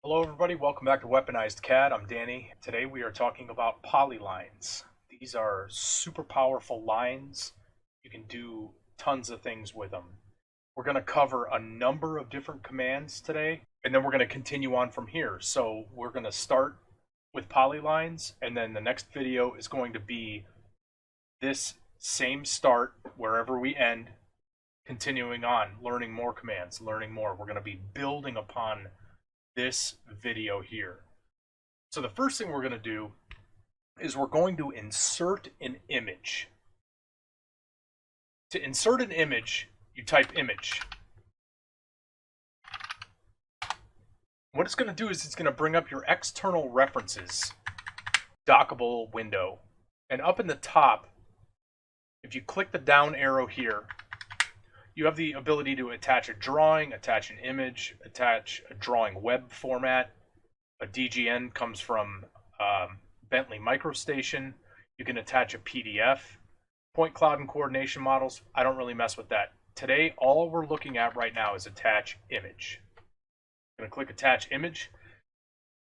Hello everybody, welcome back to Weaponized CAD. I'm Danny. Today we are talking about polylines. These are super powerful lines. You can do tons of things with them. We're going to cover a number of different commands today, and then we're going to continue on from here. So we're going to start with polylines, and then the next video is going to be this same start wherever we end, continuing on, learning more commands, learning more. We're going to be building upon this video here. So the first thing we're going to do is we're going to insert an image. To insert an image, you type image. What it's going to do is it's going to bring up your external references dockable window. And up in the top, if you click the down arrow here, you have the ability to attach a drawing, attach an image, attach a drawing web format. A DGN comes from Bentley MicroStation. You can attach a PDF. Point cloud and coordination models, I don't really mess with that. Today, all we're looking at right now is attach image. I'm going to click attach image.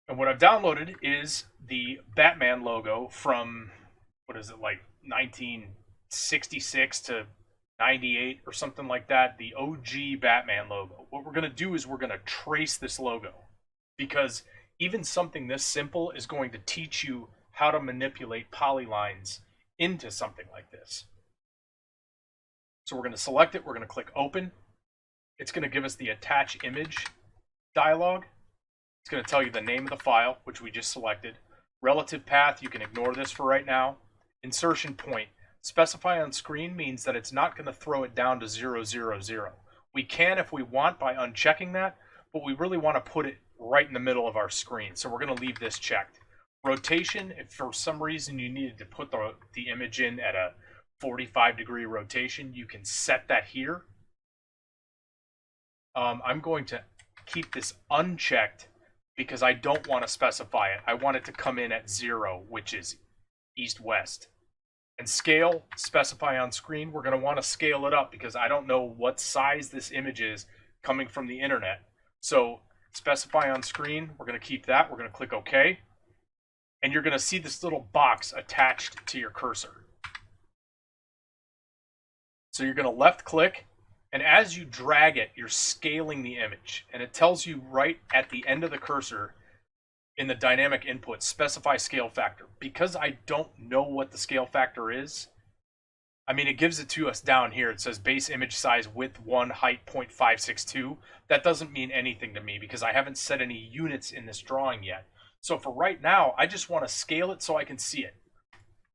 And what I've downloaded is the Batman logo from, what is it, like 1966 to 98 or something like that, the OG Batman logo. What we're going to do is we're going to trace this logo, because even something this simple is going to teach you how to manipulate polylines into something like this. So we're going to select it, we're going to click open. It's going to give us the attach image dialog. It's going to tell you the name of the file, which we just selected. Relative path, you can ignore this for right now. Insertion point. Specify on screen means that it's not going to throw it down to 0, 0, 0. We can if we want by unchecking that, but we really want to put it right in the middle of our screen. So we're going to leave this checked. Rotation, if for some reason you needed to put the image in at a 45-degree rotation, you can set that here. I'm going to keep this unchecked because I don't want to specify it. I want it to come in at 0, which is east-west. And scale, specify on screen. We're going to want to scale it up because I don't know what size this image is coming from the internet. So specify on screen. We're going to keep that. We're going to click OK. And you're going to see this little box attached to your cursor. So you're going to left click. And as you drag it, you're scaling the image. And it tells you right at the end of the cursor, in the dynamic input, specify scale factor. Because I don't know what the scale factor is, I mean, it gives it to us down here. It says base image size, width 1, height 0.562. That doesn't mean anything to me because I haven't set any units in this drawing yet. So for right now, I just want to scale it so I can see it.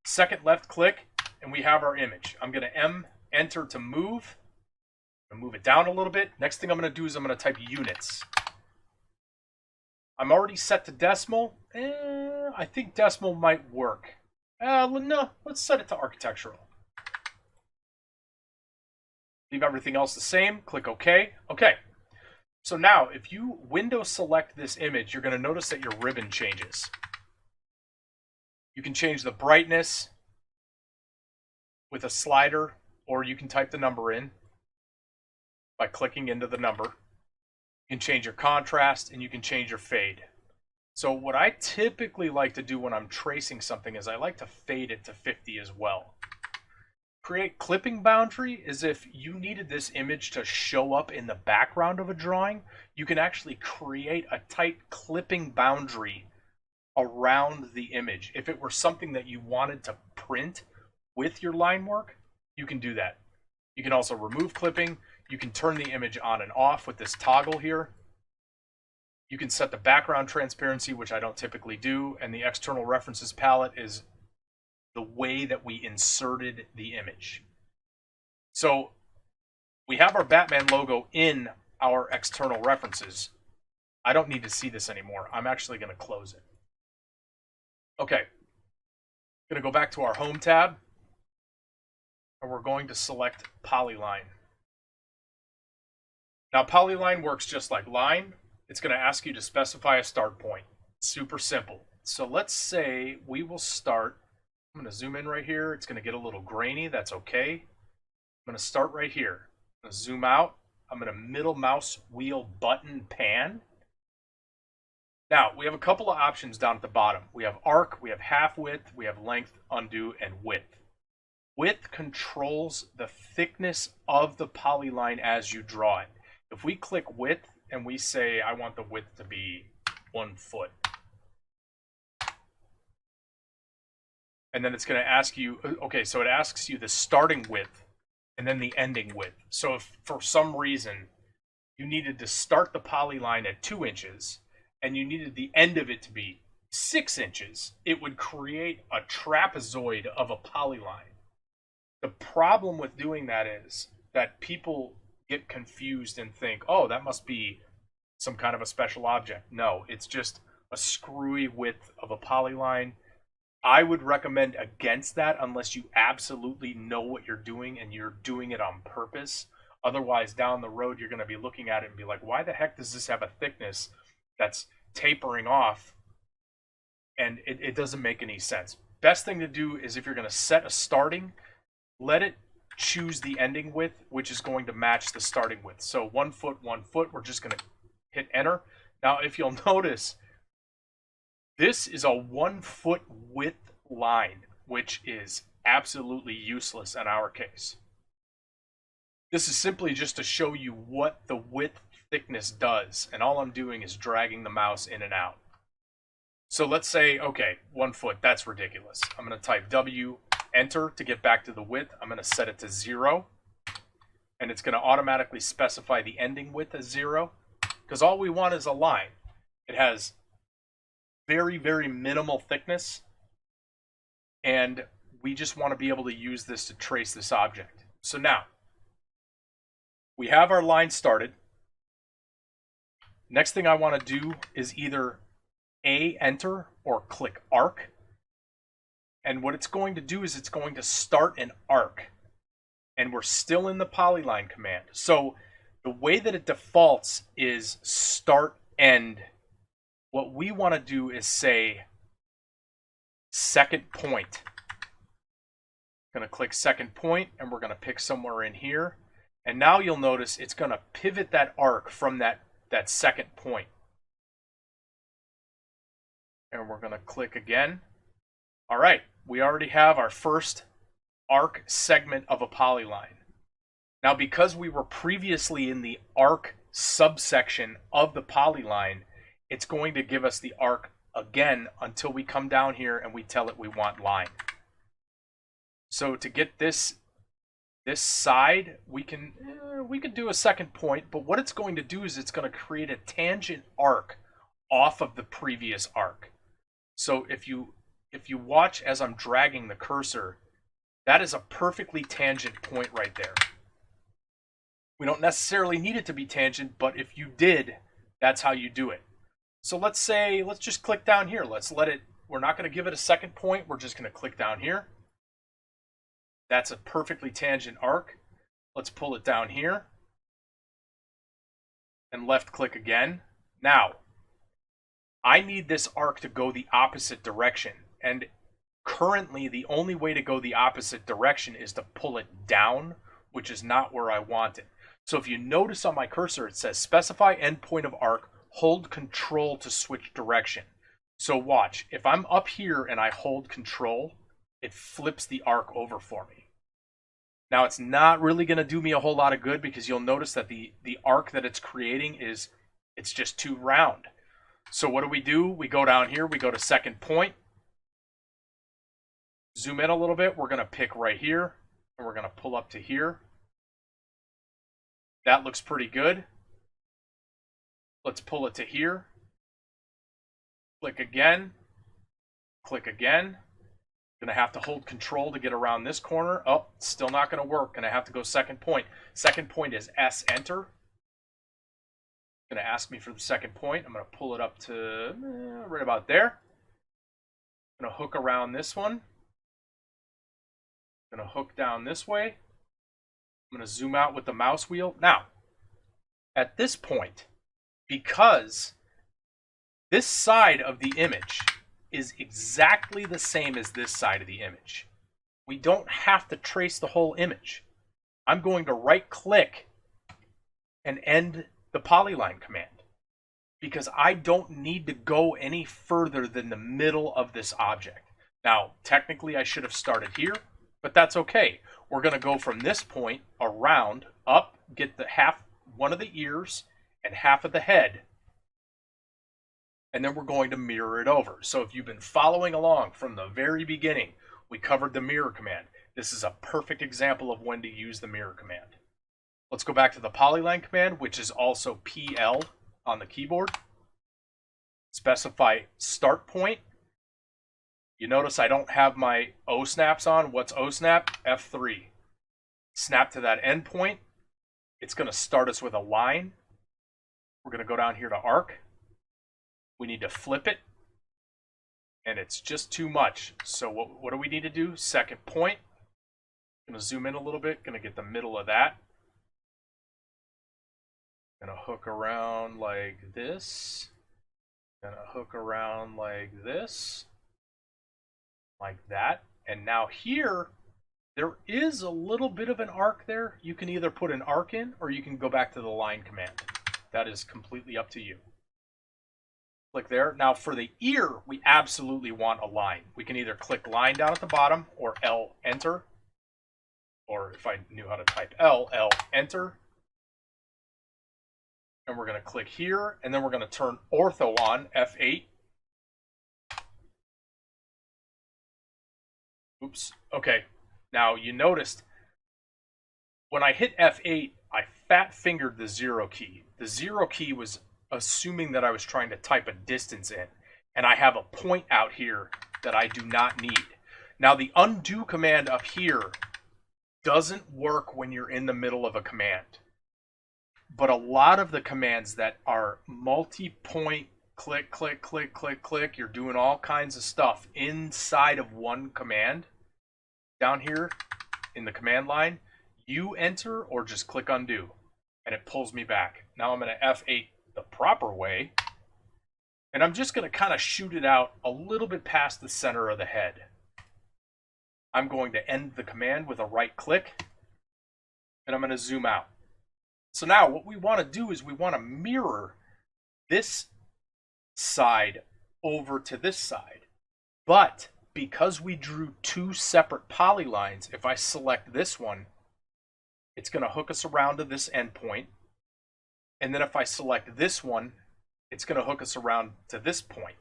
Second left click, and we have our image. I'm going to enter to move. I'm going to move it down a little bit. Next thing I'm going to do is I'm going to type units. I'm already set to decimal. I think decimal might work. No, let's set it to architectural. Leave everything else the same. Click OK. Okay. So now, if you window select this image, you're going to notice that your ribbon changes. You can change the brightness with a slider, or you can type the number in by clicking into the number. You can change your contrast, and you can change your fade. So what I typically like to do when I'm tracing something is I like to fade it to 50 as well. Create clipping boundary is if you needed this image to show up in the background of a drawing, you can actually create a tight clipping boundary around the image. If it were something that you wanted to print with your line work, you can do that. You can also remove clipping. You can turn the image on and off with this toggle here. You can set the background transparency, which I don't typically do, and the external references palette is the way that we inserted the image. So we have our Batman logo in our external references. I don't need to see this anymore. I'm actually going to close it. Okay. I'm going to go back to our Home tab, and we're going to select Polyline. Now, Polyline works just like line. It's going to ask you to specify a start point. Super simple. So let's say we will start. I'm going to zoom in right here. It's going to get a little grainy. That's okay. I'm going to start right here. I'm going to zoom out. I'm going to middle mouse wheel button pan. Now, we have a couple of options down at the bottom. We have arc, we have half width, we have length, undo, and width. Width controls the thickness of the polyline as you draw it. If we click width and we say, I want the width to be 1 foot, and then it's going to ask you, okay, so it asks you the starting width and then the ending width. So if for some reason you needed to start the polyline at 2 inches and you needed the end of it to be 6 inches, it would create a trapezoid of a polyline. The problem with doing that is that people get confused and think, oh, that must be some kind of a special object. No, it's just a screwy width of a polyline. I would recommend against that unless you absolutely know what you're doing and you're doing it on purpose. Otherwise, down the road, you're going to be looking at it and be like, why the heck does this have a thickness that's tapering off? And it doesn't make any sense. Best thing to do is if you're going to set a starting, let it choose the ending width, which is going to match the starting width. So 1 foot, 1 foot, we're just going to hit enter. Now, if you'll notice, this is a 1 foot width line, which is absolutely useless in our case. This is simply just to show you what the width thickness does, and all I'm doing is dragging the mouse in and out. So let's say, okay, 1 foot, that's ridiculous. I'm going to type W, enter to get back to the width. I'm going to set it to 0, and it's going to automatically specify the ending width as 0, because all we want is a line. It has very, very minimal thickness, and we just want to be able to use this to trace this object. So now, we have our line started. Next thing I want to do is either A, enter, or click arc. And what it's going to do is it's going to start an arc. And we're still in the polyline command. So the way that it defaults is start end. What we want to do is say second point. I'm going to click second point, and we're going to pick somewhere in here. And now you'll notice it's going to pivot that arc from that second point. And we're going to click again. All right, we already have our first arc segment of a polyline. Now, because we were previously in the arc subsection of the polyline, it's going to give us the arc again until we come down here and we tell it we want line. So to get this side, we can do a second point, but what it's going to do is it's going to create a tangent arc off of the previous arc. So if you watch as I'm dragging the cursor, that is a perfectly tangent point right there. We don't necessarily need it to be tangent, but if you did, that's how you do it. So let's just click down here. We're not going to give it a second point. We're just going to click down here. That's a perfectly tangent arc. Let's pull it down here. And left click again. Now, I need this arc to go the opposite direction. And currently, the only way to go the opposite direction is to pull it down, which is not where I want it. So if you notice on my cursor, it says specify endpoint of arc, hold control to switch direction. So watch, if I'm up here and I hold control, it flips the arc over for me. Now it's not really going to do me a whole lot of good because you'll notice that the arc that it's creating it's just too round. So what do? We go down here, we go to second point, zoom in a little bit, we're going to pick right here, and we're going to pull up to here. That looks pretty good. Let's pull it to here. Click again. Click again. Gonna have to hold control to get around this corner. Oh, still not gonna work. Gonna have to go second point. Second point is S enter. Gonna ask me for the second point. I'm gonna pull it up to right about there. Gonna hook around this one. Gonna hook down this way. I'm gonna zoom out with the mouse wheel. Now, at this point, because this side of the image is exactly the same as this side of the image, we don't have to trace the whole image. I'm going to right click and end the polyline command. because I don't need to go any further than the middle of this object. Now, technically I should have started here, but that's okay. We're going to go from this point around, up, get the one of the ears and half of the head, and then we're going to mirror it over. So if you've been following along from the very beginning, we covered the mirror command. This is a perfect example of when to use the mirror command. Let's go back to the polyline command, which is also PL on the keyboard. Specify start point. You notice I don't have my O snaps on. What's O snap? F3. Snap to that end point. It's going to start us with a line. We're going to go down here to arc. We need to flip it, and it's just too much. So what do we need to do? Second point. I'm going to zoom in a little bit. Going to get the middle of that. Going to hook around like this. Going to hook around like this. Like that. And now here, there is a little bit of an arc there. You can either put an arc in, or you can go back to the line command. That is completely up to you. Click there. Now for the ear, we absolutely want a line. We can either click line down at the bottom, or L, enter. Or if I knew how to type L, enter. And we're going to click here, and then we're going to turn ortho on, F8. Oops. Okay. Now you noticed when I hit F8, I fat fingered the 0 key. The 0 key was assuming that I was trying to type a distance in, and I have a point out here that I do not need. Now the undo command up here doesn't work when you're in the middle of a command, but a lot of the commands that are multi-point, click, click, click, click, click, you're doing all kinds of stuff inside of one command. Down here in the command line, you enter or just click undo, and it pulls me back. Now I'm going to F8 the proper way, and I'm just going to kind of shoot it out a little bit past the center of the head. I'm going to end the command with a right click, and I'm going to zoom out. So now what we want to do is we want to mirror this side over to this side. But because we drew two separate polylines, if I select this one, it's going to hook us around to this endpoint. And then if I select this one, it's going to hook us around to this point.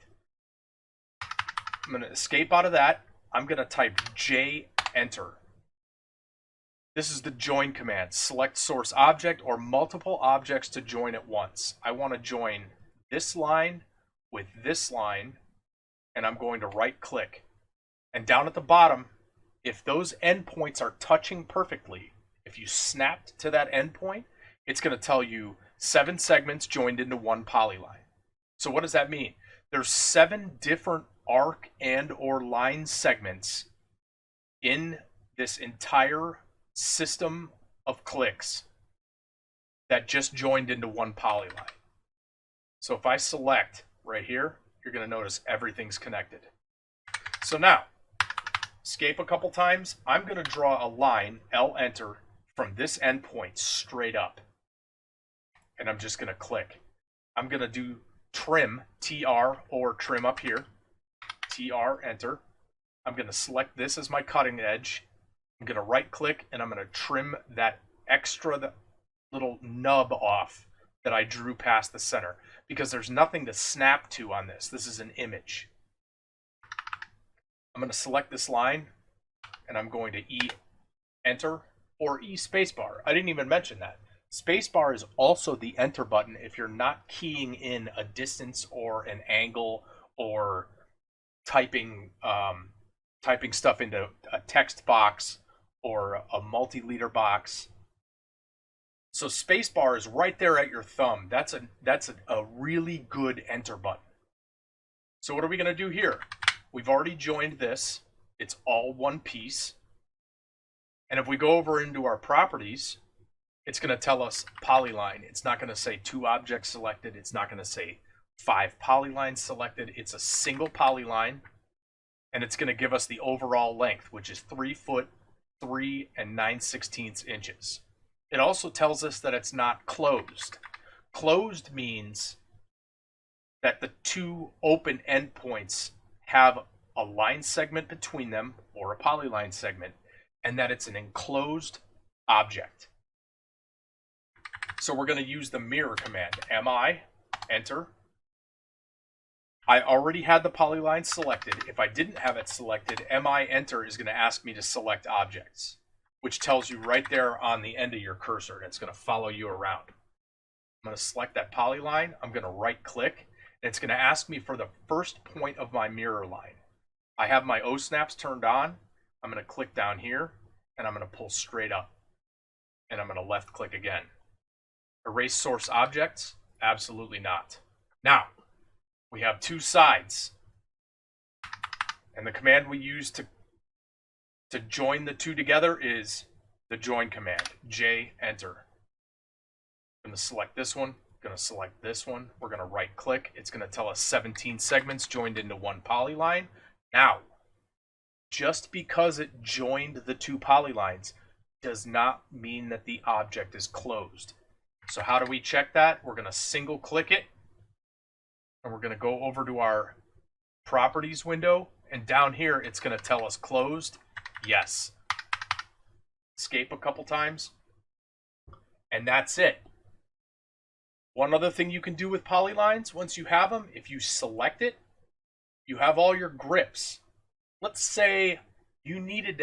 I'm going to escape out of that. I'm going to type J, enter. This is the join command. Select source object or multiple objects to join at once. I want to join this line with this line, and I'm going to right click. And down at the bottom, if those endpoints are touching perfectly, if you snapped to that endpoint, it's going to tell you 7 segments joined into one polyline. So what does that mean? There's 7 different arc and or line segments in this entire system of clicks that just joined into one polyline. So if I select right here, you're going to notice everything's connected. So now, escape a couple times. I'm going to draw a line, L, enter, from this endpoint straight up. And I'm just going to click. I'm going to do trim, TR, or trim up here. TR, enter. I'm going to select this as my cutting edge. I'm going to right click, and I'm going to trim that extra little nub off that I drew past the center, because there's nothing to snap to on this. This is an image. I'm going to select this line, and I'm going to E, enter, or E spacebar. I didn't even mention that. Spacebar is also the enter button if you're not keying in a distance or an angle or typing stuff into a text box or a multi-leader box. So spacebar is right there at your thumb. That's a really good enter button. So what are we going to do here? We've already joined this. It's all one piece. And if we go over into our properties, it's going to tell us polyline. It's not going to say 2 objects selected. It's not going to say 5 polylines selected. It's a single polyline, and it's going to give us the overall length, which is 3 foot 3 9/16 inches. It also tells us that it's not closed. Closed means that the two open endpoints have a line segment between them, or a polyline segment, and that it's an enclosed object. So we're going to use the mirror command. Mi, enter. I already had the polyline selected. If I didn't have it selected, mi enter is going to ask me to select objects, which tells you right there on the end of your cursor, and it's going to follow you around. I'm going to select that polyline. I'm going to right click, and it's going to ask me for the first point of my mirror line. I have my O snaps turned on. I'm going to click down here, and I'm going to pull straight up, and I'm going to left click again. Erase source objects? Absolutely not. Now, we have two sides, and the command we use to join the two together is the join command. J, enter. I'm going to select this one, going to select this one. We're going to right click. It's going to tell us 17 segments joined into one polyline. Now, just because it joined the two polylines does not mean that the object is closed. So how do we check that? We're going to single click it, and we're going to go over to our properties window, and down here it's going to tell us closed. Yes. Escape a couple times, and that's it. One other thing you can do with polylines, once you have them, if you select it, you have all your grips. Let's say you needed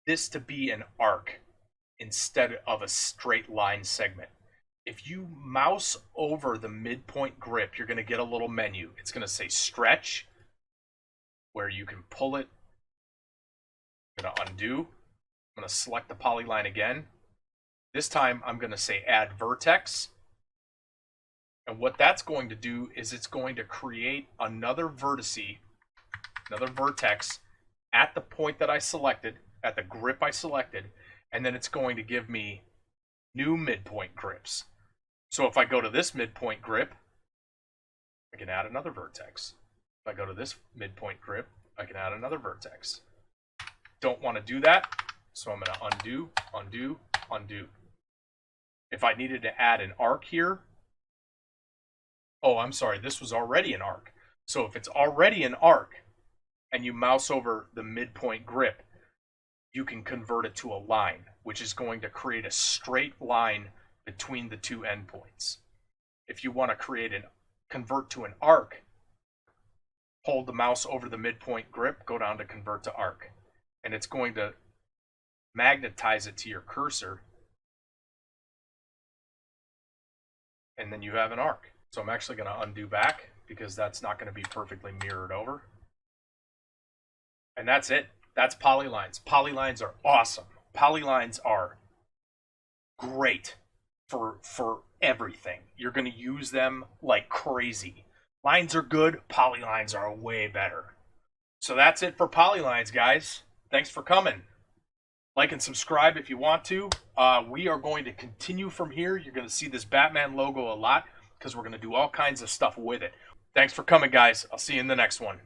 this to be an arc instead of a straight line segment. If you mouse over the midpoint grip, you're going to get a little menu. It's going to say stretch, where you can pull it. I'm going to undo. I'm going to select the polyline again. This time I'm going to say add vertex. And what that's going to do is it's going to create another vertex at the point that I selected, at the grip I selected, and then it's going to give me new midpoint grips. So if I go to this midpoint grip, I can add another vertex. If I go to this midpoint grip, I can add another vertex. Don't want to do that, so I'm going to undo, undo, undo. If I needed to add an arc here, oh, I'm sorry, this was already an arc. So if it's already an arc and you mouse over the midpoint grip, you can convert it to a line, which is going to create a straight line between the two endpoints. If you want to convert to an arc, hold the mouse over the midpoint grip, go down to convert to arc, and it's going to magnetize it to your cursor, and then you have an arc. So I'm actually going to undo back because that's not going to be perfectly mirrored over. And that's it. That's polylines. Polylines are awesome. Polylines are great for everything. You're going to use them like crazy. Lines are good. Polylines are way better. So that's it for polylines, guys. Thanks for coming. Like and subscribe if you want to. We are going to continue from here. You're going to see this Batman logo a lot because we're going to do all kinds of stuff with it. Thanks for coming, guys. I'll see you in the next one.